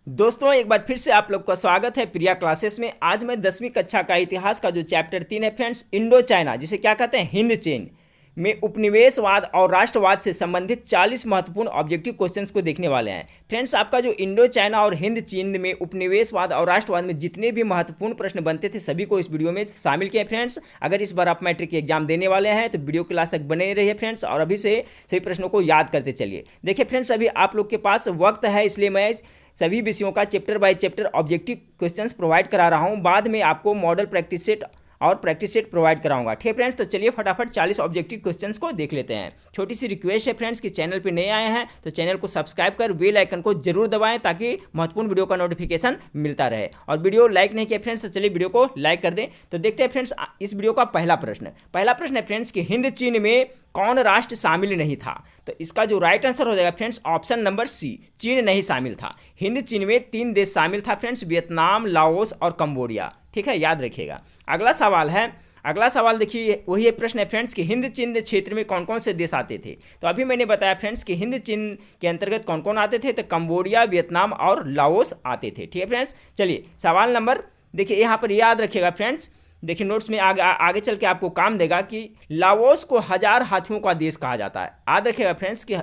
दोस्तों एक बार फिर से आप लोग का स्वागत है प्रिया क्लासेस में। आज मैं 10वीं कक्षा का इतिहास का जो चैप्टर 3 है फ्रेंड्स, इंडो चाइना जिसे क्या कहते हैं हिंद चीन में उपनिवेशवाद और राष्ट्रवाद से संबंधित 40 महत्वपूर्ण ऑब्जेक्टिव क्वेश्चंस को देखने वाले हैं। फ्रेंड्स आपका जो इंडो चाइना और हिंद चीन में उपनिवेशवाद और राष्ट्रवाद में जितने भी महत्वपूर्ण प्रश्न बनते थे सभी को इस वीडियो में शामिल किए। फ्रेंड्स अगर इस बार आप मैट्रिक एग्जाम देने वाले हैं तो वीडियो क्लास तक बने रहिए फ्रेंड्स, और अभी से सभी प्रश्नों को याद करते चलिए। देखिए फ्रेंड्स, अभी आप लोग के पास वक्त है, इसलिए मैं सभी विषयों का chapter by chapter objective questions provide करा रहा हूं। बाद में आपको मॉडल प्रैक्टिस सेट और प्रैक्टिस सेट प्रोवाइड कराऊंगा। ठीक है फ्रेंड्स, तो चलिए फटाफट 40 ऑब्जेक्टिव क्वेश्चंस को देख लेते हैं। छोटी सी रिक्वेस्ट है फ्रेंड्स कि चैनल पे नए आए हैं तो चैनल को सब्सक्राइब कर बेल आइकन को जरूर दबाएं ताकि महत्वपूर्ण वीडियो का नोटिफिकेशन मिलता रहे। और वीडियो लाइक नहीं किया फ्रेंड्स तो चलिए वीडियो को लाइक कर दें। तो देखते हैं फ्रेंड्स इस वीडियो का पहला प्रश्न है फ्रेंड्स कि हिंद चीन में कौन राष्ट्र शामिल नहीं था। तो इसका जो राइट आंसर हो जाएगा फ्रेंड्स ऑप्शन नंबर सी, चीन नहीं शामिल था। हिंद चीन में 3 देश शामिल था फ्रेंड्स, वियतनाम, लाओस और कंबोडिया। ठीक है, याद रखिएगा। अगला सवाल देखिए, वही प्रश्न है फ्रेंड्स कि हिंद चीन क्षेत्र में कौन कौन से देश आते थे। तो अभी मैंने बताया फ्रेंड्स कि हिंद चीन के अंतर्गत कौन कौन आते थे, तो कंबोडिया, वियतनाम और लाओस आते थे। ठीक है फ्रेंड्स, चलिए सवाल नंबर देखिए, यहाँ पर याद रखिएगा फ्रेंड्स। देखिए नोट्स में आगे चल के आपको काम देगा कि लाओस को 1000 हाथियों का देश कहा जाता है। याद रखिएगा फ्रेंड्स कि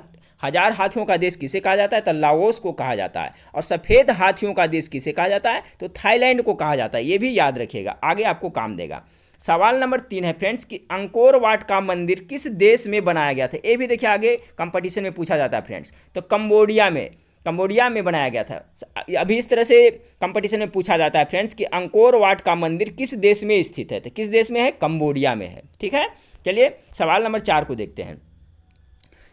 1000 हाथियों का देश किसे कहा जाता है, तो लाओस को कहा जाता है। और सफ़ेद हाथियों का देश किसे कहा जाता है, तो थाईलैंड को कहा जाता है। ये भी याद रखिएगा, आगे आपको काम देगा। सवाल नंबर 3 है फ्रेंड्स कि अंकोर वाट का मंदिर किस देश में बनाया गया था। ये भी देखिए आगे कंपटीशन में पूछा जाता है फ्रेंड्स, तो कंबोडिया में बनाया गया था। अभी इस तरह से कंपटीशन में पूछा जाता है फ्रेंड्स कि अंकोर वाट का मंदिर किस देश में स्थित है, तो किस देश में है, कंबोडिया में है। ठीक है, चलिए सवाल नंबर 4 को देखते हैं।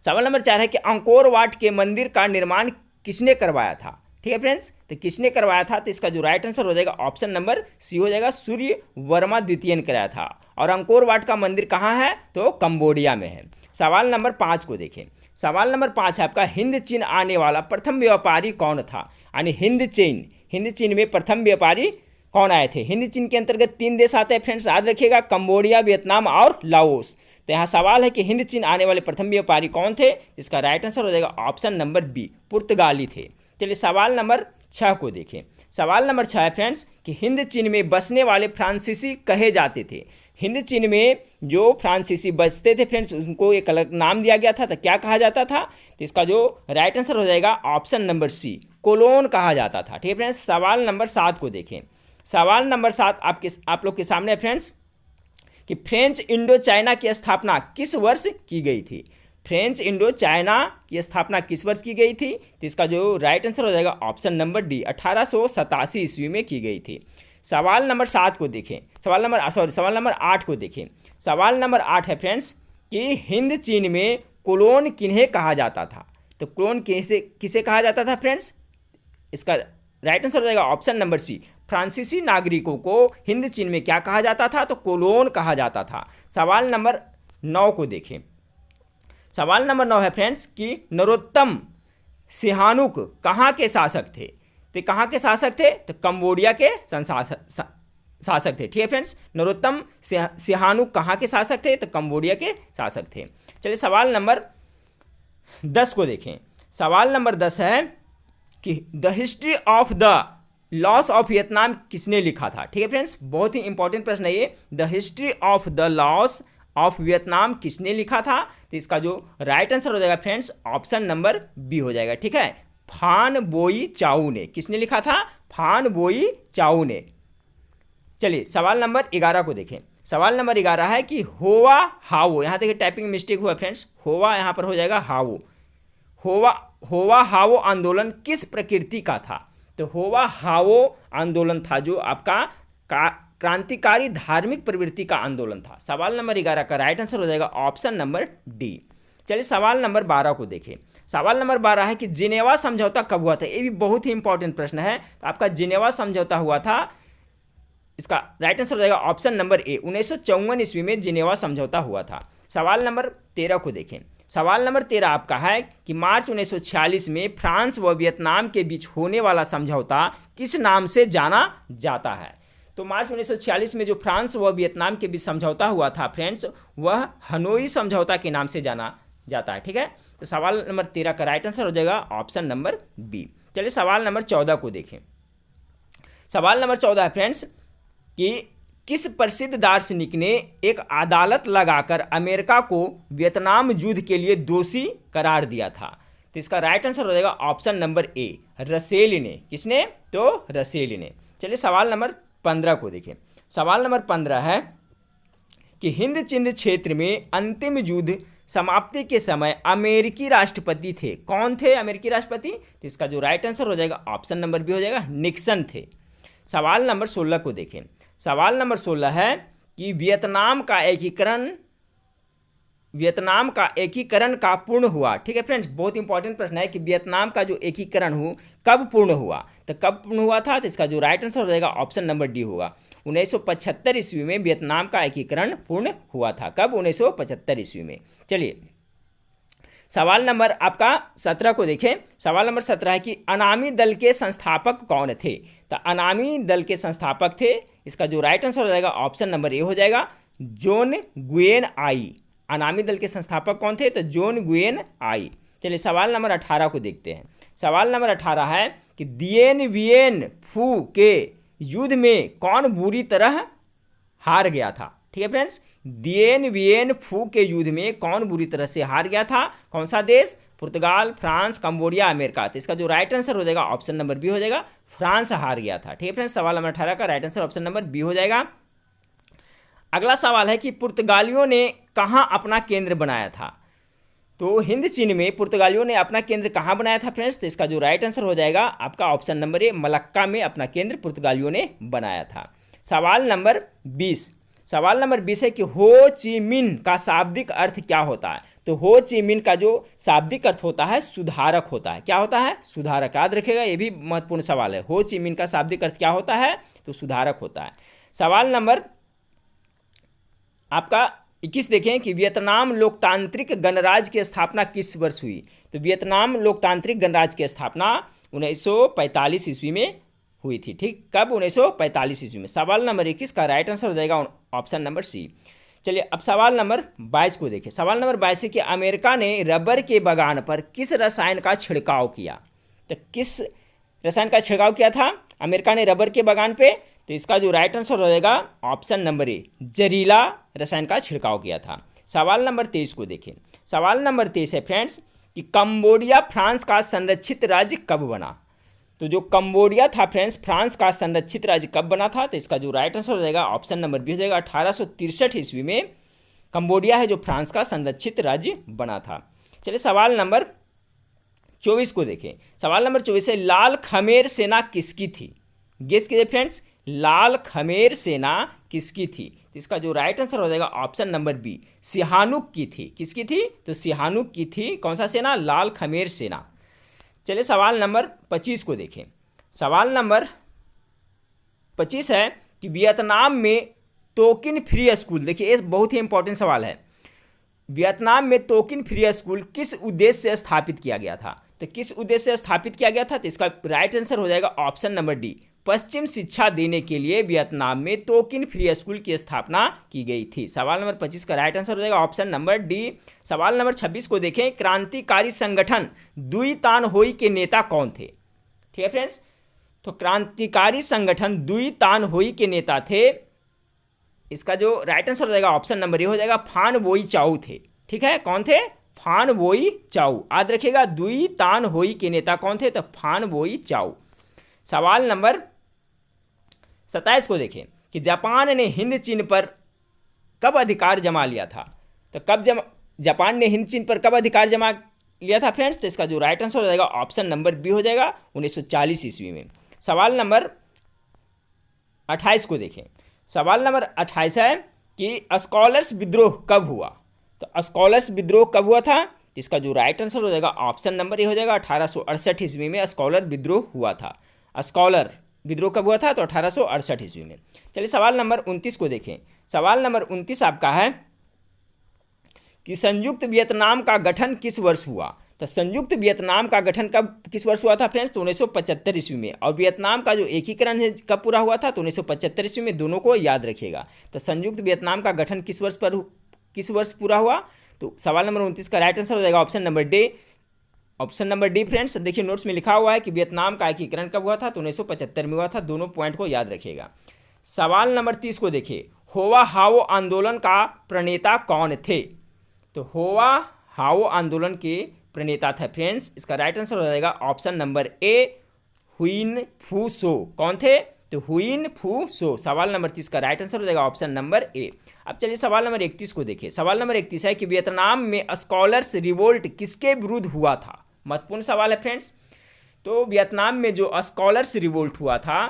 सवाल नंबर 4 है कि अंकोर वाट के मंदिर का निर्माण किसने करवाया था। ठीक है फ्रेंड्स, तो किसने करवाया था, तो इसका जो राइट आंसर हो जाएगा ऑप्शन नंबर सी हो जाएगा, सूर्य वर्मा द्वितीय ने कराया था। और अंकोर वाट का मंदिर कहाँ है, तो कंबोडिया में है। सवाल नंबर 5 को देखें। सवाल नंबर 5 है आपका, हिंद चीन आने वाला प्रथम व्यापारी कौन था। यानी हिंद चीन में प्रथम व्यापारी कौन आए थे। हिंद चीन के अंतर्गत 3 देश आते हैं फ्रेंड्स, याद रखिएगा, कंबोडिया, वियतनाम और लाओस। तो यहाँ सवाल है कि हिंद चीन आने वाले प्रथम व्यापारी कौन थे। इसका राइट आंसर हो जाएगा ऑप्शन नंबर बी, पुर्तगाली थे। चलिए सवाल नंबर 6 को देखें। सवाल नंबर 6 है फ्रेंड्स कि हिंद चीन में बसने वाले फ्रांसीसी कहे जाते थे। हिंद चीन में जो फ्रांसीसी बसते थे फ्रेंड्स उनको एक अलग नाम दिया गया था, तो क्या कहा जाता था, तो इसका जो राइट आंसर हो जाएगा ऑप्शन नंबर सी, कोलोन कहा जाता था। ठीक है फ्रेंड्स, सवाल नंबर 7 को देखें। सवाल नंबर 7 आप लोग के सामने है फ्रेंड्स कि फ्रेंच इंडो चाइना की स्थापना किस वर्ष की गई थी। फ्रेंच इंडो चाइना की स्थापना किस वर्ष की गई थी, तो इसका जो राइट आंसर हो जाएगा ऑप्शन नंबर डी, 1887 ईस्वी में की गई थी। सवाल नंबर 7 को देखें। सवाल नंबर 8 को देखें। सवाल नंबर 8 है फ्रेंड्स कि हिंद चीन में कोलोन किन्हें कहा जाता था। तो कोलोन किसे कहा जाता था फ्रेंड्स, इसका राइट आंसर हो जाएगा ऑप्शन नंबर सी, फ्रांसीसी नागरिकों को हिंद चीन में क्या कहा जाता था, तो कोलोन कहा जाता था। सवाल नंबर 9 को देखें। सवाल नंबर 9 है फ्रेंड्स कि नरोत्तम सिहानुक कहाँ के शासक थे। तो कहाँ के शासक थे, तो कंबोडिया के शासक थे। ठीक है फ्रेंड्स, नरोत्तम सिहानुक कहाँ के शासक थे, तो कंबोडिया के शासक थे। चलिए सवाल नंबर 10 को देखें। सवाल नंबर 10 है कि the history of the loss of Vietnam किसने लिखा था। ठीक है फ्रेंड्स, बहुत ही इंपॉर्टेंट प्रश्न है ये, the history of the loss of Vietnam किसने लिखा था। तो इसका जो राइट आंसर हो जाएगा फ्रेंड्स ऑप्शन नंबर बी हो जाएगा। ठीक है, फान बोई चाऊ ने। किसने लिखा था, फान बोई चाऊ ने। चलिए सवाल नंबर 11 को देखें। सवाल नंबर 11 है कि होवा हावो, यहाँ देखिए टाइपिंग मिस्टेक हुआ फ्रेंड्स, होवा यहाँ पर हो जाएगा हावो। होवा हावो आंदोलन किस प्रकृति का था। तो होवा हावो आंदोलन था जो आपका क्रांतिकारी धार्मिक प्रवृत्ति का आंदोलन था। सवाल नंबर 11 का राइट आंसर हो जाएगा ऑप्शन नंबर डी। चलिए सवाल नंबर 12 को देखें। सवाल नंबर 12 है कि जिनेवा समझौता कब हुआ था। ये भी बहुत ही इंपॉर्टेंट प्रश्न है। तो आपका जिनेवा समझौता हुआ था, इसका राइट आंसर हो जाएगा ऑप्शन नंबर ए, 1954 ईस्वी में जिनेवा समझौता हुआ था। सवाल नंबर 13 को देखें। सवाल नंबर 13 आपका है कि मार्च 1946 में फ्रांस व वियतनाम के बीच होने वाला समझौता किस नाम से जाना जाता है। तो मार्च 1946 में जो फ्रांस व वियतनाम के बीच समझौता हुआ था फ्रेंड्स, वह हनोई समझौता के नाम से जाना जाता है। ठीक है, तो सवाल नंबर 13 का राइट आंसर हो जाएगा ऑप्शन नंबर बी। चलिए सवाल नंबर 14 को देखें। सवाल नंबर 14 है फ्रेंड्स कि किस प्रसिद्ध दार्शनिक ने एक अदालत लगाकर अमेरिका को वियतनाम युद्ध के लिए दोषी करार दिया था? तो इसका राइट आंसर हो जाएगा ऑप्शन नंबर ए, रसेल ने। किसने? तो रसेल ने। चलिए सवाल नंबर 15 को देखें। सवाल नंबर 15 है कि हिंद चिन्ह क्षेत्र में अंतिम युद्ध समाप्ति के समय अमेरिकी राष्ट्रपति थे। कौन थे अमेरिकी राष्ट्रपति? तो इसका जो राइट आंसर हो जाएगा ऑप्शन नंबर बी हो जाएगा, निक्सन थे। सवाल नंबर 16 को देखें। सवाल नंबर 16 है कि वियतनाम का एकीकरण का पूर्ण हुआ। ठीक है फ्रेंड्स, बहुत इंपॉर्टेंट प्रश्न है कि वियतनाम का जो एकीकरण हो कब पूर्ण हुआ? तो कब पूर्ण हुआ था? तो इसका जो राइट आंसर हो जाएगा ऑप्शन नंबर डी होगा। 1975 ईस्वी में वियतनाम का एकीकरण पूर्ण हुआ था। कब? 1975 ईस्वी में। चलिए सवाल नंबर आपका 17 को देखें। सवाल नंबर 17 है कि अनामी दल के संस्थापक कौन थे? तो अनामी दल के संस्थापक थे, इसका जो राइट आंसर हो जाएगा ऑप्शन नंबर ए हो जाएगा, जॉन गुयेन आई। अनामी दल के संस्थापक कौन थे? तो जॉन गुयेन आई। चलिए सवाल नंबर 18 को देखते हैं। सवाल नंबर 18 है कि दिएन वियेन फू के युद्ध में कौन बुरी तरह हार गया था? ठीक है फ्रेंड्स, दिएन वियेन फू के युद्ध में कौन बुरी तरह से हार गया था? कौन सा देश? पुर्तगाल, फ्रांस, कंबोडिया, अमेरिका। तो इसका जो राइट आंसर हो जाएगा ऑप्शन नंबर बी हो जाएगा, फ्रांस हार गया था। ठीक है फ्रेंड्स, सवाल नंबर 18 का right answer option number B हो जाएगा। अगला सवाल है कि पुर्तगालियों ने कहाँ अपना केंद्र बनाया था? तो हिंद चीन में पुर्तगालियों ने अपना केंद्र कहाँ बनाया था फ्रेंड्स? तो इसका जो राइट आंसर हो जाएगा आपका ऑप्शन नंबर ए, मलक्का में अपना केंद्र पुर्तगालियों ने बनाया था। सवाल नंबर 20। सवाल नंबर 20 है कि हो ची मिन्ह का शाब्दिक अर्थ क्या होता है? तो हो ची मिन्ह का जो शाब्दिक अर्थ होता है सुधारक होता है। क्या होता है? सुधारक। याद रखिएगा, ये भी महत्वपूर्ण सवाल है। हो ची मिन्ह का शाब्दिक अर्थ क्या होता है? तो सुधारक होता है। सवाल नंबर आपका 21 देखें कि वियतनाम लोकतांत्रिक गणराज्य की स्थापना किस वर्ष हुई? तो वियतनाम लोकतांत्रिक गणराज्य की स्थापना 1945 ईस्वी में हुई थी। ठीक, कब? 1945 ईस्वी में। सवाल नंबर 21 का राइट आंसर हो जाएगा ऑप्शन नंबर सी। चलिए अब सवाल नंबर 22 को देखें। सवाल नंबर 22 है कि अमेरिका ने रबर के बागान पर किस रसायन का छिड़काव किया? तो किस रसायन का छिड़काव किया था अमेरिका ने रबर के बागान पे? तो इसका जो राइट आंसर हो जाएगा ऑप्शन नंबर ए, जहरीला रसायन का छिड़काव किया था। सवाल नंबर 23 को देखें। सवाल नंबर 23 है फ्रेंड्स कि कंबोडिया फ्रांस का संरक्षित राज्य कब बना? तो जो कंबोडिया था फ्रेंड्स, फ्रांस का संरक्षित राज्य कब बना था? तो इसका जो राइट आंसर हो जाएगा ऑप्शन नंबर बी हो जाएगा, 1863 ईस्वी में कंबोडिया है जो फ्रांस का संरक्षित राज्य बना था। चलिए सवाल नंबर 24 को देखें। सवाल नंबर 24 है लाल खमेर सेना किसकी थी? गेस कीजिए फ्रेंड्स, लाल खमेर सेना किसकी थी? तो इसका जो राइट आंसर हो जाएगा ऑप्शन नंबर बी, सिहानुक की थी। किसकी थी? तो सिहानुक की थी। कौन सा सेना? लाल खमेर सेना। चलिए सवाल नंबर 25 को देखें। सवाल नंबर 25 है कि वियतनाम में तोकिन फ्री स्कूल, देखिए ये बहुत ही इंपॉर्टेंट सवाल है। वियतनाम में तोकिन फ्री स्कूल किस उद्देश्य से स्थापित किया गया था? तो किस उद्देश्य से स्थापित किया गया था? तो इसका राइट आंसर हो जाएगा ऑप्शन नंबर डी, पश्चिम शिक्षा देने के लिए वियतनाम में तोकिन फ्री स्कूल की स्थापना की गई थी। सवाल नंबर 25 का राइट आंसर हो जाएगा ऑप्शन नंबर डी। सवाल नंबर 26 को देखें। क्रांतिकारी संगठन दुई तान होई के नेता कौन थे? ठीक है फ्रेंड्स, तो क्रांतिकारी संगठन दुई तान होई के नेता थे। इसका जो राइट आंसर हो जाएगा ऑप्शन नंबर ए हो जाएगा, फान बोई चाऊ थे। ठीक है, कौन थे? फान बोई चाऊ। याद रखिएगा, दुई तान होई के नेता कौन थे? तो फान बोई चाऊ। सवाल नंबर 27 को देखें कि जापान ने हिंद चीन पर कब अधिकार जमा लिया था? तो जापान ने हिंद चीन पर कब अधिकार जमा लिया था फ्रेंड्स? तो इसका जो राइट आंसर हो जाएगा ऑप्शन नंबर बी हो जाएगा, 1940 ईस्वी में। सवाल नंबर 28 को देखें। सवाल नंबर 28 है कि स्कॉलर्स विद्रोह कब हुआ? तो स्कॉलर्स विद्रोह कब हुआ था? इसका जो राइट आंसर हो जाएगा ऑप्शन नंबर ए हो जाएगा, 1868 ईस्वी में स्कॉलर विद्रोह हुआ था। स्कॉलर विद्रोह कब हुआ था? तो 1868 ईस्वी में। चलिए सवाल नंबर 29 को देखें। सवाल नंबर 29 आपका है कि संयुक्त वियतनाम का गठन किस वर्ष हुआ? तो संयुक्त वियतनाम का गठन किस वर्ष हुआ था फ्रेंड्स? तो 1975 ईस्वी में। और वियतनाम का जो एकीकरण है कब पूरा हुआ था? तो 1975 ईस्वी में। दोनों को याद रखिएगा। तो संयुक्त वियतनाम का गठन किस वर्ष पूरा हुआ? तो सवाल नंबर 29 का राइट आंसर हो जाएगा option number D. Option number D friends. देखिए नोट्स में लिखा हुआ है कि वियतनाम का एकीकरण कब हुआ था, तो 1975 में हुआ था। दोनों पॉइंट को याद रखिएगा। सवाल नंबर 30 को देखिए, होवा हाओ आंदोलन का प्रणेता कौन थे? तो होवा हाओ आंदोलन के प्रणेता थे फ्रेंड्स, इसका राइट आंसर हो जाएगा ऑप्शन नंबर ए, हुइन फू सो। कौन थे? तो हुइन फू सो। सवाल नंबर 30 का राइट आंसर हो जाएगा ऑप्शन नंबर ए। अब चलिए सवाल नंबर 31 को देखिए। सवाल नंबर 31 है कि वियतनाम में स्कॉलर्स रिवोल्ट किसके विरुद्ध हुआ था? महत्वपूर्ण सवाल है फ्रेंड्स। तो वियतनाम में जो स्कॉलर्स रिवोल्ट हुआ था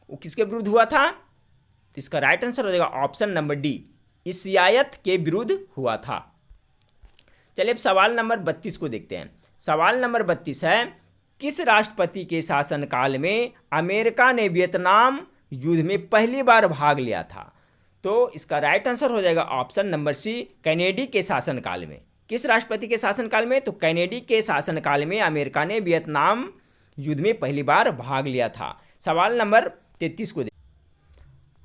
वो किसके विरुद्ध हुआ था? तो इसका राइट आंसर हो जाएगा ऑप्शन नंबर डी, ईसाईयत के विरुद्ध हुआ था। चलिए अब सवाल नंबर 32 को देखते हैं। सवाल नंबर 32 है, किस राष्ट्रपति के शासनकाल में अमेरिका ने वियतनाम युद्ध में पहली बार भाग लिया था? तो इसका राइट आंसर हो जाएगा ऑप्शन नंबर सी, कैनेडी के शासनकाल में। किस राष्ट्रपति के शासनकाल में? तो कैनेडी के शासनकाल में अमेरिका ने वियतनाम युद्ध में पहली बार भाग लिया था। सवाल नंबर 33 को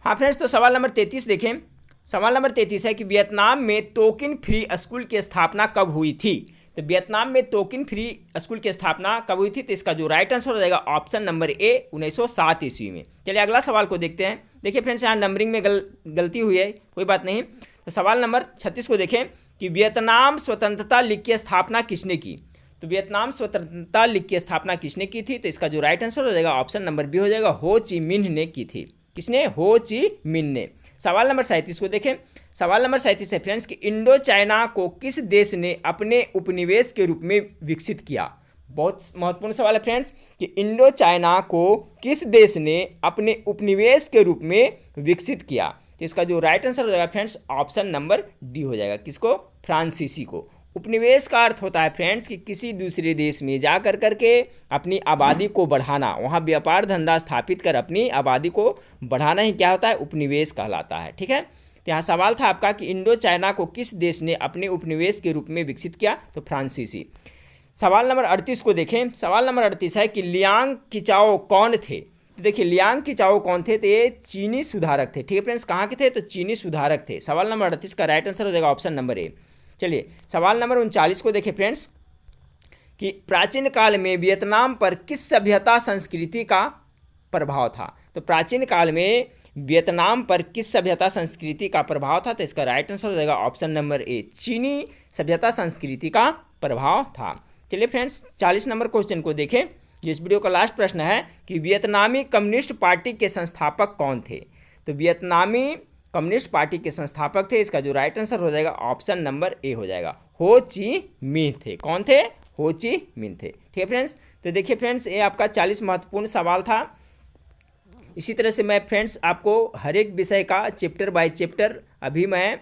हाँ फ्रेंड्स, तो सवाल नंबर 33 देखें। सवाल नंबर 33 है कि वियतनाम में तोकिन फ्री स्कूल की स्थापना कब हुई थी? तो वियतनाम में तोकिन फ्री स्कूल की स्थापना कब हुई थी? तो इसका जो राइट आंसर हो जाएगा ऑप्शन नंबर ए, 1907 ईस्वी में। चलिए अगला सवाल को देखते हैं। देखिए फ्रेंड्स यहाँ नंबरिंग में गलती हुई है, कोई बात नहीं। तो सवाल नंबर 36 को देखें कि वियतनाम स्वतंत्रता लीग की स्थापना किसने की? तो वियतनाम स्वतंत्रता लीग की स्थापना किसने की थी? तो इसका जो राइट आंसर हो जाएगा ऑप्शन नंबर बी हो जाएगा, हो ची मिन्ह ने की थी। किसने? हो ची मिन्ह ने। सवाल नंबर 37 को देखें। सवाल नंबर 37 है फ्रेंड्स कि इंडो चाइना को किस देश ने अपने उपनिवेश के रूप में विकसित किया? बहुत महत्वपूर्ण सवाल है फ्रेंड्स कि इंडो चाइना को किस देश ने अपने उपनिवेश के रूप में विकसित किया? तो इसका जो राइट आंसर हो जाएगा फ्रेंड्स ऑप्शन नंबर डी हो जाएगा। किसको? फ्रांसीसी को। उपनिवेश का अर्थ होता है फ्रेंड्स कि किसी दूसरे देश में जा कर करके अपनी आबादी को बढ़ाना, वहाँ व्यापार धंधा स्थापित कर अपनी आबादी को बढ़ाना ही क्या होता है? उपनिवेश कहलाता है। ठीक है, तो यहाँ सवाल था आपका कि इंडो चाइना को किस देश ने अपने उपनिवेश के रूप में विकसित किया? तो फ्रांसीसी। सवाल नंबर 38 को देखें। सवाल नंबर 38 है कि लियांग किचाओ कौन थे? तो देखिए लियांग किचाओ कौन थे? तो ये चीनी सुधारक थे। ठीक है फ्रेंड्स, कहाँ के थे? तो चीनी सुधारक थे। सवाल नंबर 38 का राइट आंसर हो जाएगा ऑप्शन नंबर ए। चलिए सवाल नंबर 39 को देखें फ्रेंड्स कि प्राचीन काल में वियतनाम पर किस सभ्यता संस्कृति का प्रभाव था? तो प्राचीन काल में वियतनाम पर किस सभ्यता संस्कृति का प्रभाव था? तो इसका राइट आंसर हो जाएगा ऑप्शन नंबर ए, चीनी सभ्यता संस्कृति का प्रभाव था। चलिए फ्रेंड्स 40 नंबर क्वेश्चन को देखें। इस वीडियो का लास्ट प्रश्न है कि वियतनामी कम्युनिस्ट पार्टी के संस्थापक कौन थे? तो वियतनामी कम्युनिस्ट पार्टी के संस्थापक थे, इसका जो राइट आंसर हो जाएगा ऑप्शन नंबर ए हो जाएगा, हो ची मिन्ह थे। कौन थे? हो ची मिन्ह थे। ठीक है फ्रेंड्स, तो देखिए फ्रेंड्स ये आपका 40 महत्वपूर्ण सवाल था। इसी तरह से मैं फ्रेंड्स आपको हर एक विषय का चैप्टर बाय चैप्टर अभी मैं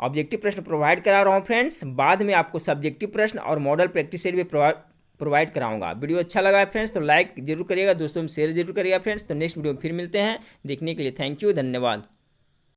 ऑब्जेक्टिव प्रश्न प्रोवाइड करा रहा हूँ फ्रेंड्स। बाद में आपको सब्जेक्टिव प्रश्न और मॉडल प्रैक्टिस सेट भी प्रोवाइड कराऊंगा। वीडियो अच्छा लगा है फ्रेंड्स तो लाइक जरूर करिएगा, दोस्तों में शेयर जरूर करिएगा फ्रेंड्स। तो नेक्स्ट वीडियो में फिर मिलते हैं। देखने के लिए थैंक यू, धन्यवाद।